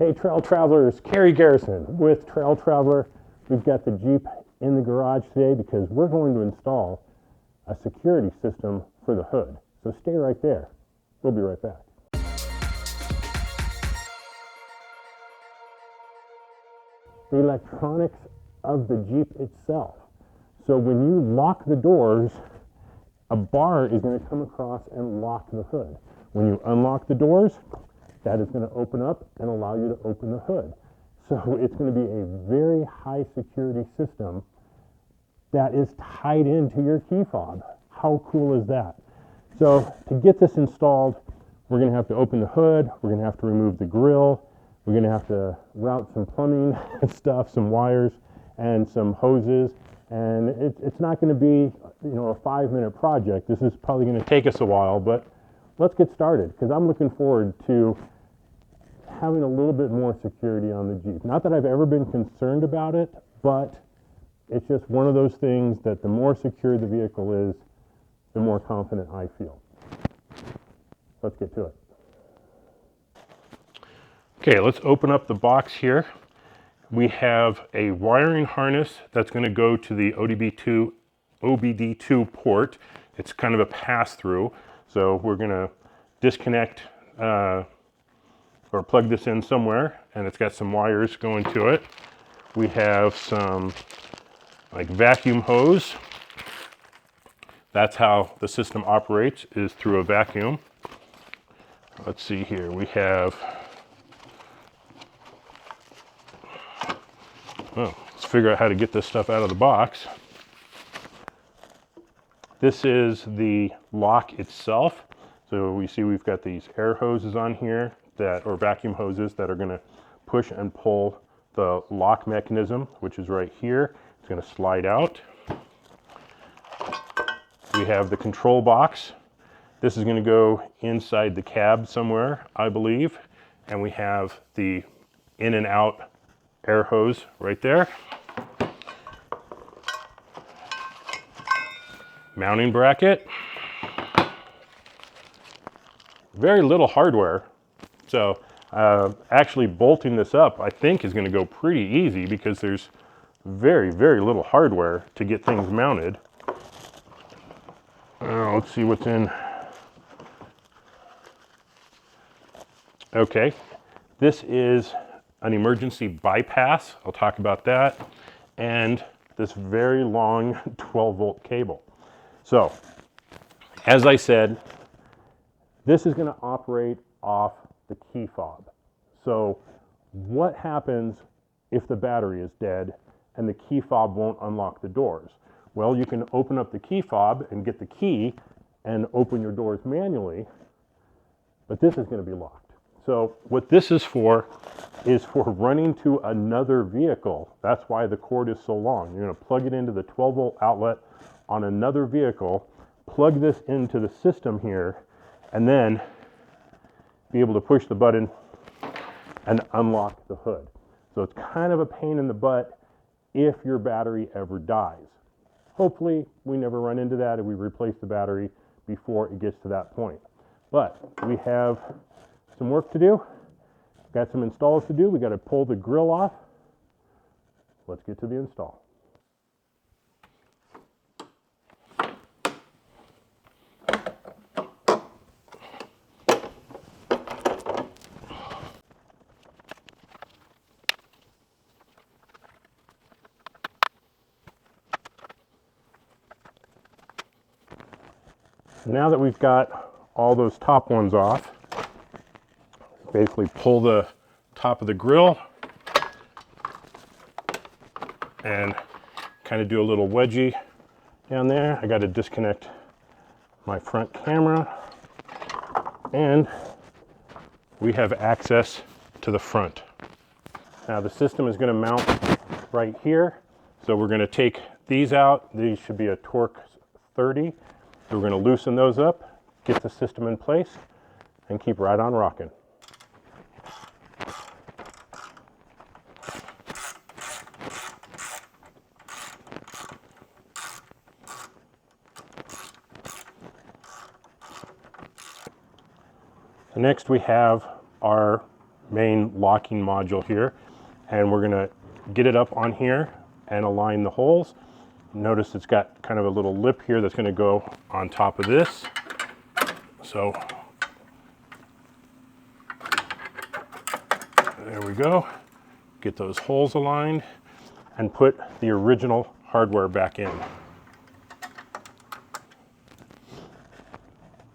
Hey Trail Travelers, Kerry Garrison with Trail Traveler. We've got the Jeep in the garage today because we're going to install a security system for the hood. So stay right there. We'll be right back. The electronics of the Jeep itself. So when you lock the doors, a bar is going to come across and lock the hood. When you unlock the doors, that is going to open up and allow you to open the hood. So it's going to be a very high security system that is tied into your key fob. How cool is that? So to get this installed, we're going to have to open the hood, we're going to have to remove the grill, we're going to have to route some plumbing and stuff, some wires and some hoses, and it's not going to be, a 5-minute project. This is probably going to take us a while, but let's get started because I'm looking forward to having a little bit more security on the Jeep. Not that I've ever been concerned about it, but it's just one of those things that the more secure the vehicle is, the more confident I feel. Let's get to it. Okay, let's open up the box here. We have a wiring harness that's going to go to the OBD2 port. It's kind of a pass-through, so we're going to disconnect or plug this in somewhere, and it's got some wires going to it. We have some vacuum hose. That's how the system operates, is through a vacuum. Let's see here, we have, let's figure out how to get this stuff out of the box. This is the lock itself. So we see we've got these air hoses on here or vacuum hoses that are going to push and pull the lock mechanism, which is right here. It's going to slide out. We have the control box. This is going to go inside the cab somewhere, I believe. And we have the in and out air hose right there. Mounting bracket. Very little hardware. So actually bolting this up, I think, is going to go pretty easy because there's very, very little hardware to get things mounted. Let's see what's in. Okay, this is an emergency bypass. I'll talk about that. And this very long 12-volt cable. So, as I said, this is going to operate off the key fob. So, what happens if the battery is dead and the key fob won't unlock the doors? Well, you can open up the key fob and get the key and open your doors manually, but this is going to be locked. So what this is for running to another vehicle. That's why the cord is so long. You're going to plug it into the 12-volt outlet on another vehicle, plug this into the system here, and then be able to push the button and unlock the hood. So it's kind of a pain in the butt if your battery ever dies. Hopefully we never run into that and we replace the battery before it gets to that point. But we have some work to do. Got some installs to do. We got to pull the grill off. Let's get to the install. Now that we've got all those top ones off, basically pull the top of the grill and kind of do a little wedgie down there. I got to disconnect my front camera, and we have access to the front. Now the system is going to mount right here, so we're going to take these out. These should be a torque 30. So we're going to loosen those up, get the system in place, and keep right on rocking. Next we have our main locking module here, and we're gonna get it up on here and align the holes. Notice it's got kind of a little lip here that's gonna go on top of this. So there we go. Get those holes aligned and put the original hardware back in.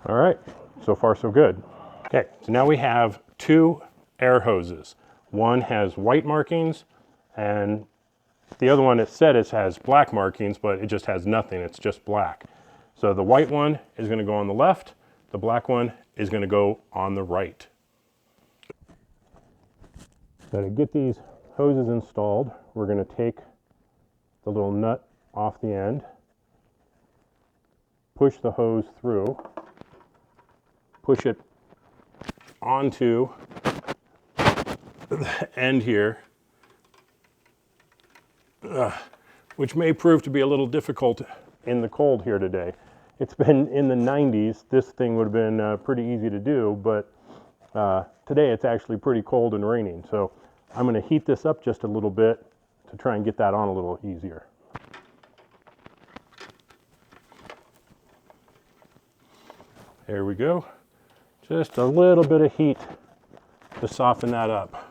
All right, so far so good. Okay, so now we have two air hoses. One has white markings and the other one, it said it has black markings, but it just has nothing, it's just black. So the white one is gonna go on the left, the black one is gonna go on the right. So to get these hoses installed, we're gonna take the little nut off the end, push the hose through, push it onto the end here, which may prove to be a little difficult in the cold here today. It's been in the 90s, this thing would have been pretty easy to do, but today it's actually pretty cold and raining. So I'm going to heat this up just a little bit to try and get that on a little easier. There we go. Just a little bit of heat to soften that up.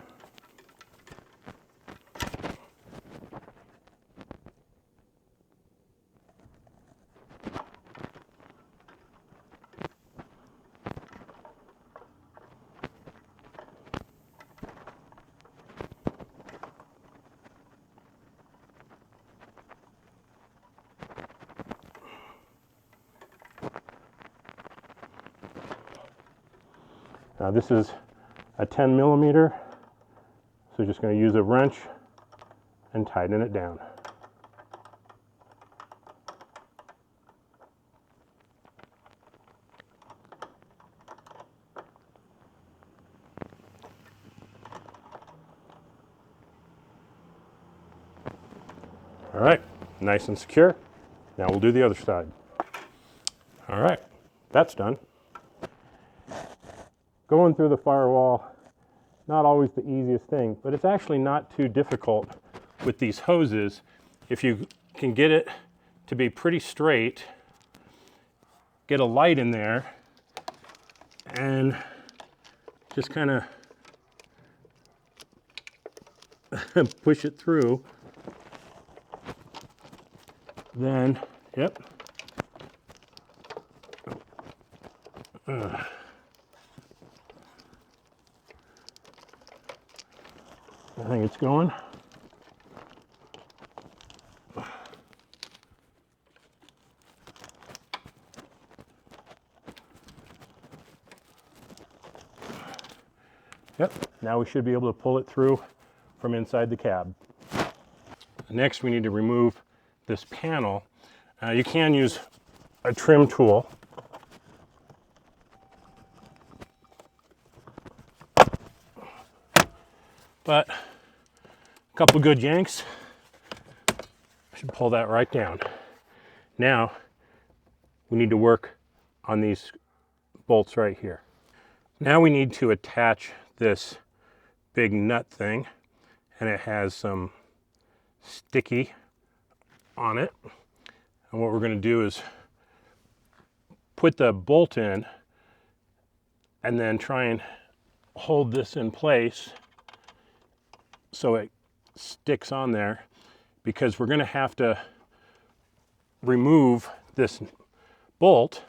Now this is a 10 millimeter, so just going to use a wrench and tighten it down. All right, nice and secure. Now we'll do the other side. All right, that's done. Going through the firewall, not always the easiest thing, but it's actually not too difficult with these hoses. If you can get it to be pretty straight, get a light in there, and just kind of push it through, then, yep. I think it's going. Yep, now we should be able to pull it through from inside the cab. Next, we need to remove this panel. You can use a trim tool. But a couple of good yanks, I should pull that right down. Now, we need to work on these bolts right here. Now we need to attach this big nut thing, and it has some sticky on it. And what we're going to do is put the bolt in and then try and hold this in place so it sticks on there, because we're going to have to remove this bolt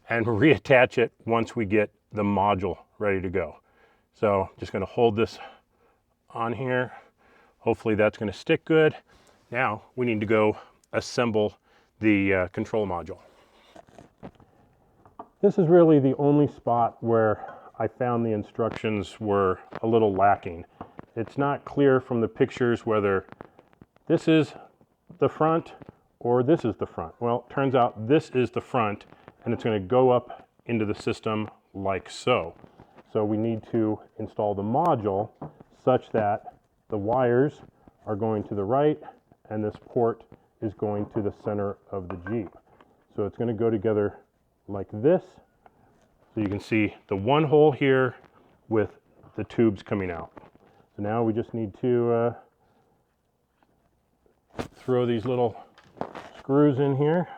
and reattach it once we get the module ready to go. So just going to hold this on here. Hopefully that's going to stick good. Now we need to go assemble the control module. This is really the only spot where I found the instructions were a little lacking. It's not clear from the pictures whether this is the front or this is the front. Well, it turns out this is the front, and it's going to go up into the system like so. So we need to install the module such that the wires are going to the right and this port is going to the center of the Jeep. So it's going to go together like this. So you can see the one hole here with the tubes coming out. So now we just need to throw these little screws in here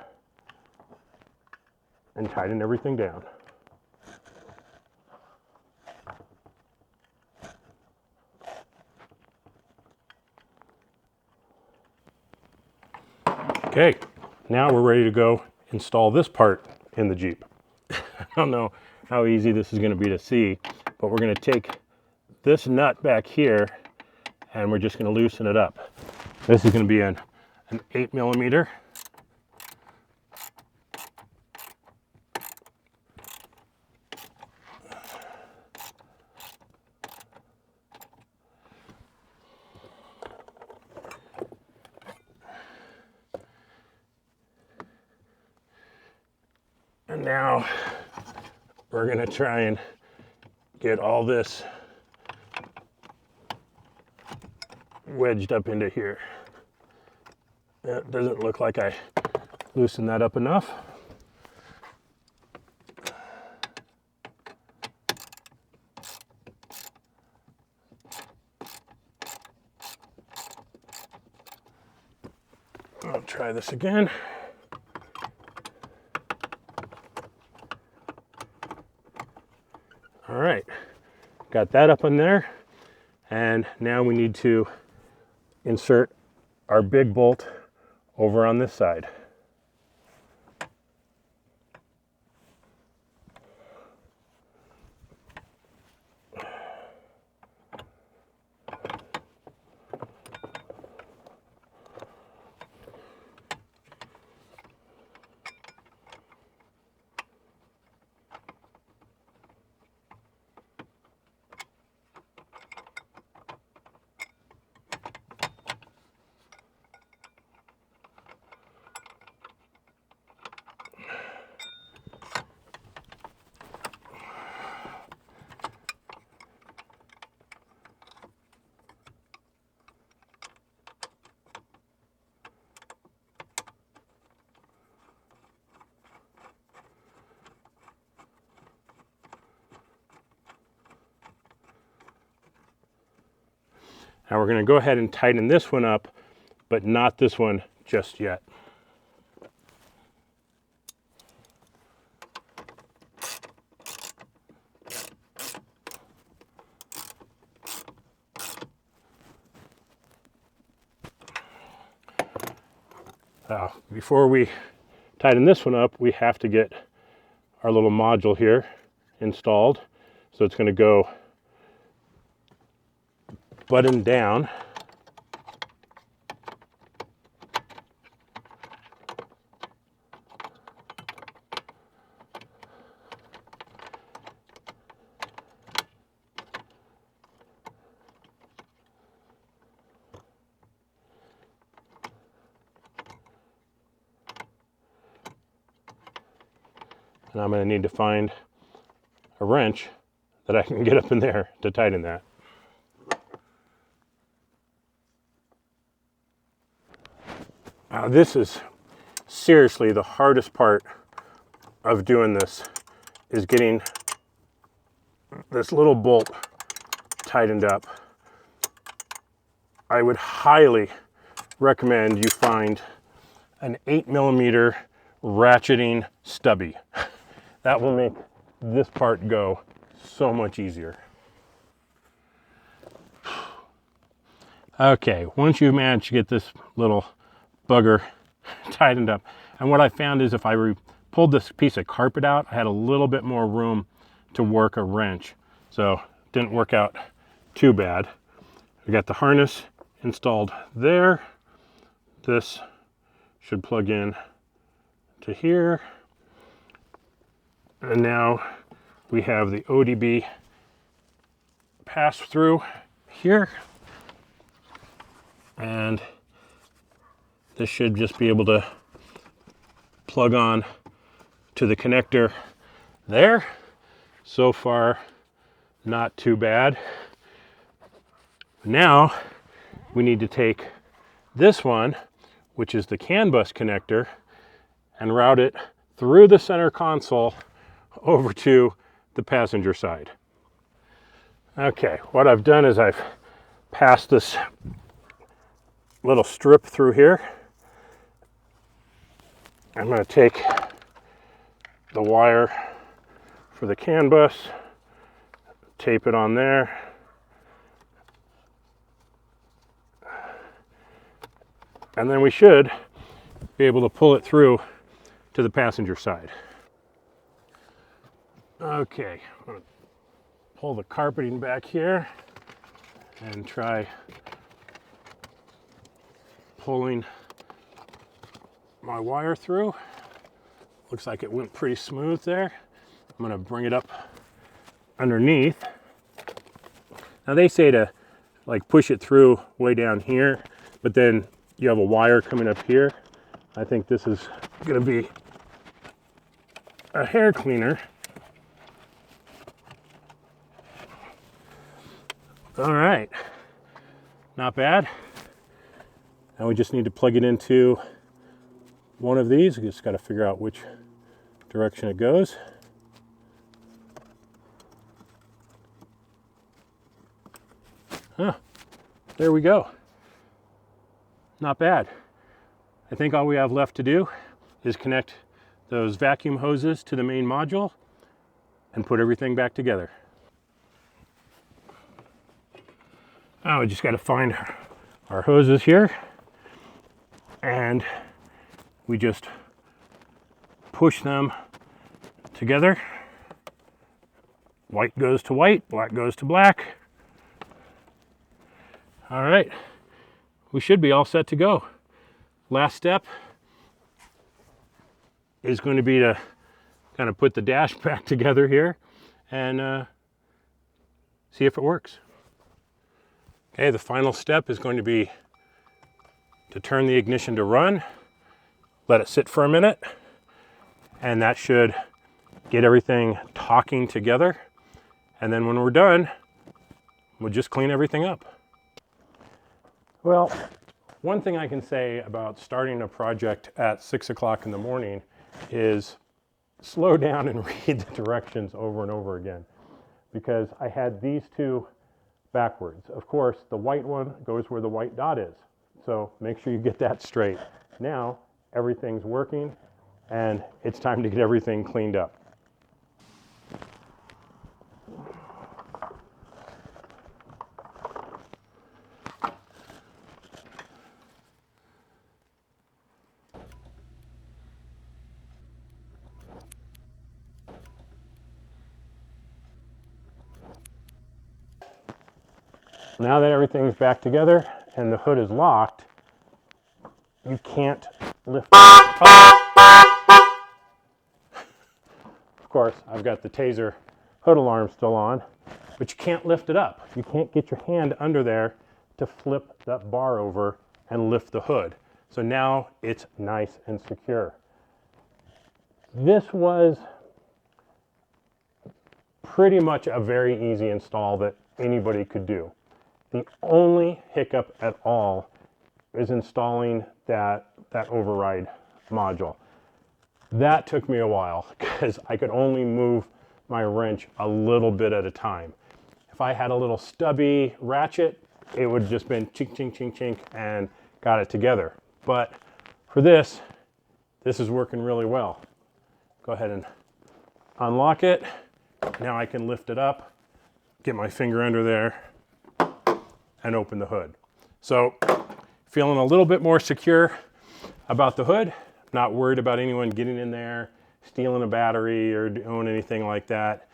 and tighten everything down. Okay, now we're ready to go install this part in the Jeep. I don't know how easy this is going to be to see, but we're going to take this nut back here and we're just going to loosen it up. This is going to be an 8mm. And now we're going to try and get all this wedged up into here. It doesn't look like I loosened that up enough. I'll try this again. All right, got that up in there, and now we need to insert our big bolt over on this side. Now we're going to go ahead and tighten this one up, but not this one just yet. Before we tighten this one up, we have to get our little module here installed. So it's going to go button down. And I'm going to need to find a wrench that I can get up in there to tighten that. Now this is seriously the hardest part of doing this, is getting this little bolt tightened up. I would highly recommend you find an 8mm ratcheting stubby. That will make this part go so much easier. Okay, once you've managed to get this little bugger tightened up, and what I found is if I pulled this piece of carpet out, I had a little bit more room to work a wrench, so it didn't work out too bad. We got the harness installed there. This should plug in to here, and now we have the ODB pass through here, and this should just be able to plug on to the connector there. So far, not too bad. Now we need to take this one, which is the CAN bus connector, and route it through the center console over to the passenger side. Okay, what I've done is I've passed this little strip through here. I'm going to take the wire for the CAN bus, tape it on there, and then we should be able to pull it through to the passenger side. Okay, I'm going to pull the carpeting back here and try pulling my wire through. Looks like it went pretty smooth there. I'm going to bring it up underneath. Now they say to like push it through way down here, but then you have a wire coming up here. I think this is going to be a hair cleaner. All right, not bad. Now we just need to plug it into one of these. We just got to figure out which direction it goes. Huh, there we go. Not bad. I think all we have left to do is connect those vacuum hoses to the main module and put everything back together. Now we just got to find our hoses here, and we just push them together. White goes to white, black goes to black. All right, we should be all set to go. Last step is going to be to kind of put the dash back together here and see if it works. Okay, the final step is going to be to turn the ignition to run, let it sit for a minute, and that should get everything talking together. And then when we're done, we'll just clean everything up. Well, one thing I can say about starting a project at 6 o'clock in the morning is slow down and read the directions over and over again, because I had these two backwards. Of course, the white one goes where the white dot is. So make sure you get that straight. Now everything's working and it's time to get everything cleaned up. Now that everything's back together and the hood is locked, you can't lift it up. Of course, I've got the Taser hood alarm still on, but you can't lift it up. You can't get your hand under there to flip that bar over and lift the hood. So now it's nice and secure. This was pretty much a very easy install that anybody could do. The only hiccup at all is installing that override module. That took me a while because I could only move my wrench a little bit at a time. If I had a little stubby ratchet, it would have just been chink, chink, chink, chink, and got it together. But for this is working really well. Go ahead and unlock it. Now I can lift it up, get my finger under there, and open the hood. So feeling a little bit more secure about the hood, not worried about anyone getting in there, stealing a battery or doing anything like that.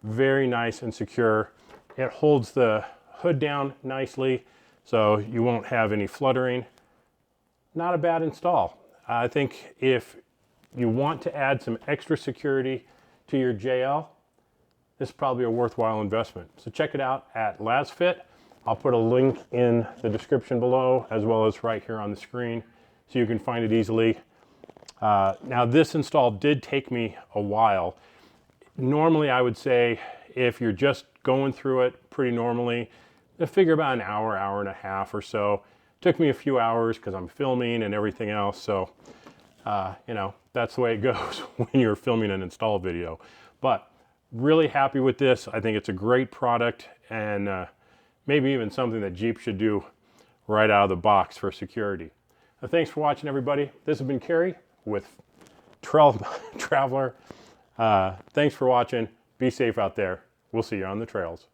Very nice and secure. It holds the hood down nicely, so you won't have any fluttering. Not a bad install. I think if you want to add some extra security to your JL, this is probably a worthwhile investment. So check it out at Lasfit. I'll put a link in the description below, as well as right here on the screen, so you can find it easily. Now this install did take me a while. Normally I would say if you're just going through it pretty normally, figure about an hour, hour and a half or so. Took me a few hours because I'm filming and everything else, so you know, that's the way it goes when you're filming an install video. But Really happy with this. I think it's a great product, and maybe even something that Jeep should do right out of the box for security. Thanks for watching, everybody. This has been Kerry with Traveler. Thanks for watching. Be safe out there. We'll see you on the trails.